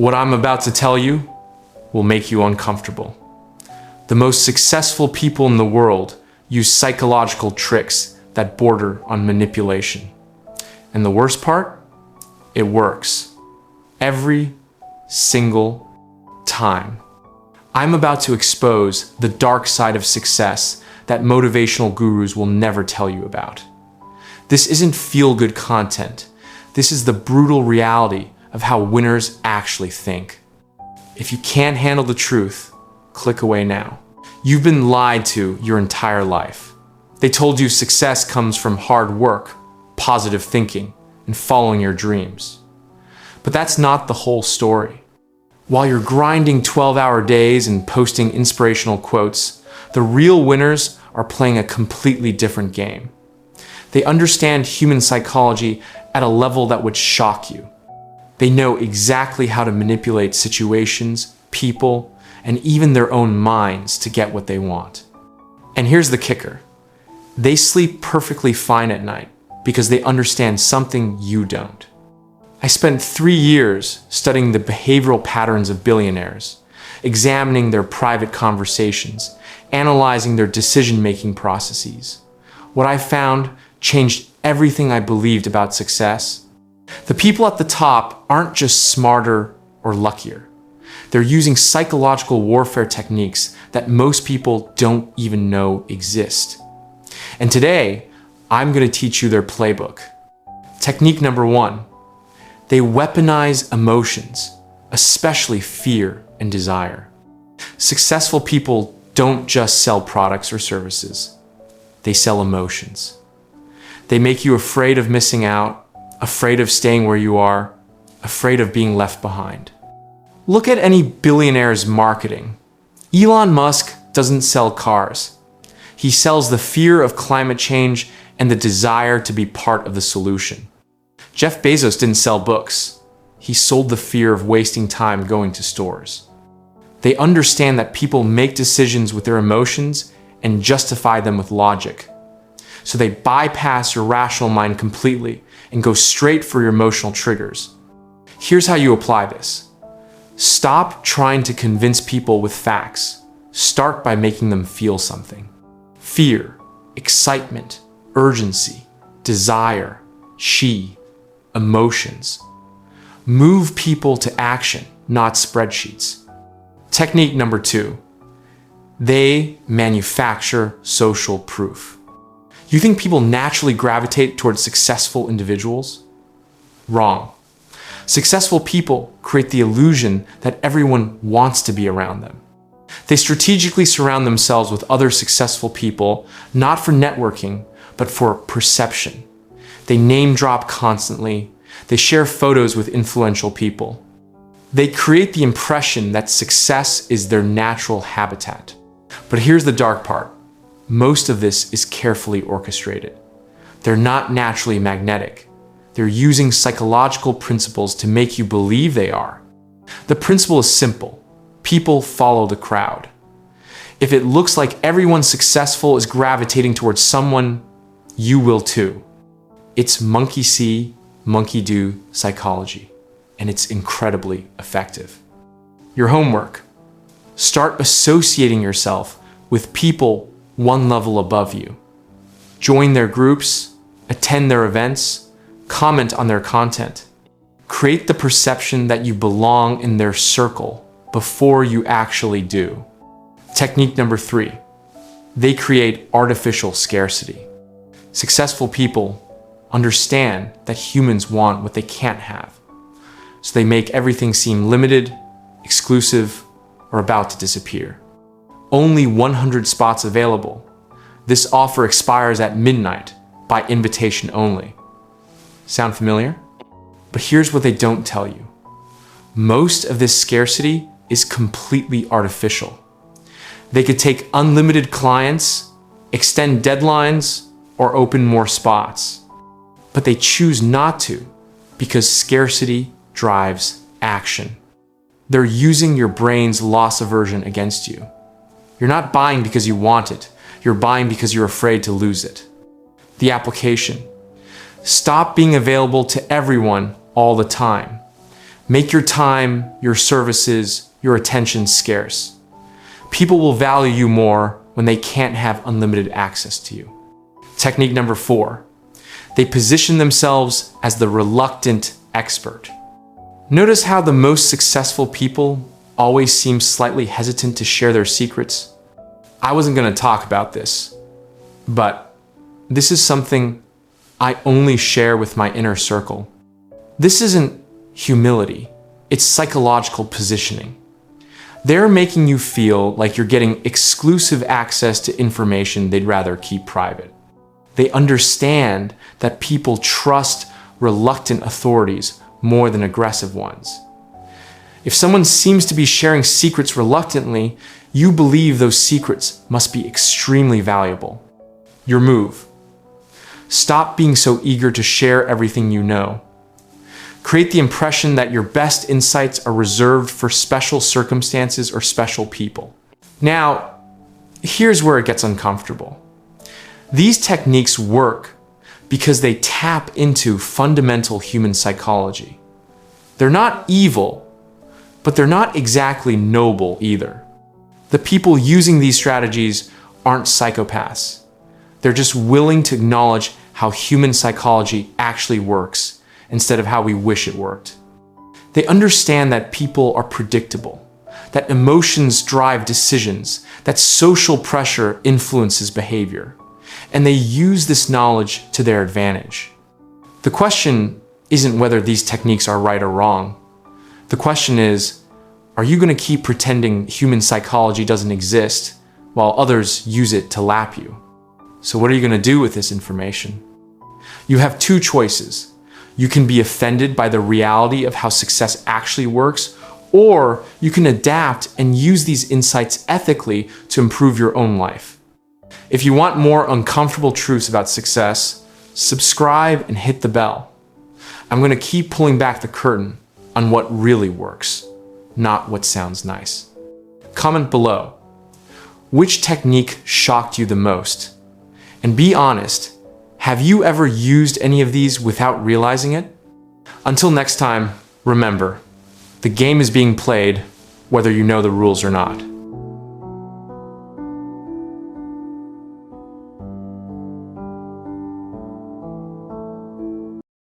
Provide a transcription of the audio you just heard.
What I'm about to tell you will make you uncomfortable. The most successful people in the world use psychological tricks that border on manipulation. And the worst part? It works. Every single time. I'm about to expose the dark side of success that motivational gurus will never tell you about. This isn't feel-good content. This is the brutal reality of how winners actually think. If you can't handle the truth, click away now. You've been lied to your entire life. They told you success comes from hard work, positive thinking, and following your dreams. But that's not the whole story. While you're grinding 12-hour days and posting inspirational quotes, the real winners are playing a completely different game. They understand human psychology at a level that would shock you. They know exactly how to manipulate situations, people, and even their own minds to get what they want. And here's the kicker. They sleep perfectly fine at night because they understand something you don't. I spent 3 years studying the behavioral patterns of billionaires, examining their private conversations, analyzing their decision-making processes. What I found changed everything I believed about success. The people at the top aren't just smarter or luckier. They're using psychological warfare techniques that most people don't even know exist. And today, I'm going to teach you their playbook. Technique number 1. They weaponize emotions, especially fear and desire. Successful people don't just sell products or services. They sell emotions. They make you afraid of missing out, afraid of staying where you are, afraid of being left behind. Look at any billionaire's marketing. Elon Musk doesn't sell cars. He sells the fear of climate change and the desire to be part of the solution. Jeff Bezos didn't sell books. He sold the fear of wasting time going to stores. They understand that people make decisions with their emotions and justify them with logic. So they bypass your rational mind completely and go straight for your emotional triggers. Here's how you apply this. Stop trying to convince people with facts. Start by making them feel something. Fear, excitement, urgency, desire, emotions. Move people to action, not spreadsheets. Technique number 2. They manufacture social proof. You think people naturally gravitate towards successful individuals? Wrong. Successful people create the illusion that everyone wants to be around them. They strategically surround themselves with other successful people, not for networking, but for perception. They name drop constantly. They share photos with influential people. They create the impression that success is their natural habitat. But here's the dark part. Most of this is carefully orchestrated. They're not naturally magnetic. They're using psychological principles to make you believe they are. The principle is simple. People follow the crowd. If it looks like everyone successful is gravitating towards someone, you will too. It's monkey see, monkey do psychology, and it's incredibly effective. Your homework. Start associating yourself with people one level above you. Join their groups, attend their events, comment on their content. Create the perception that you belong in their circle before you actually do. Technique number 3. They create artificial scarcity. Successful people understand that humans want what they can't have. So they make everything seem limited, exclusive, or about to disappear. Only 100 spots available. This offer expires at midnight by invitation only. Sound familiar? But here's what they don't tell you. Most of this scarcity is completely artificial. They could take unlimited clients, extend deadlines, or open more spots. But they choose not to because scarcity drives action. They're using your brain's loss aversion against you. You're not buying because you want it. You're buying because you're afraid to lose it. The application. Stop being available to everyone all the time. Make your time, your services, your attention scarce. People will value you more when they can't have unlimited access to you. Technique number 4. They position themselves as the reluctant expert. Notice how the most successful people always seem slightly hesitant to share their secrets. I wasn't going to talk about this, but this is something I only share with my inner circle. This isn't humility, it's psychological positioning. They're making you feel like you're getting exclusive access to information they'd rather keep private. They understand that people trust reluctant authorities more than aggressive ones. If someone seems to be sharing secrets reluctantly, you believe those secrets must be extremely valuable. Your move: stop being so eager to share everything you know. Create the impression that your best insights are reserved for special circumstances or special people. Now, here's where it gets uncomfortable. These techniques work because they tap into fundamental human psychology. They're not evil, but they're not exactly noble either. The people using these strategies aren't psychopaths. They're just willing to acknowledge how human psychology actually works instead of how we wish it worked. They understand that people are predictable, that emotions drive decisions, that social pressure influences behavior, and they use this knowledge to their advantage. The question isn't whether these techniques are right or wrong. The question is, are you going to keep pretending human psychology doesn't exist while others use it to lap you? So what are you going to do with this information? You have two choices. You can be offended by the reality of how success actually works, or you can adapt and use these insights ethically to improve your own life. If you want more uncomfortable truths about success, subscribe and hit the bell. I'm going to keep pulling back the curtain on what really works, not what sounds nice. Comment below. Which technique shocked you the most? And be honest, have you ever used any of these without realizing it? Until next time, remember, the game is being played whether you know the rules or not.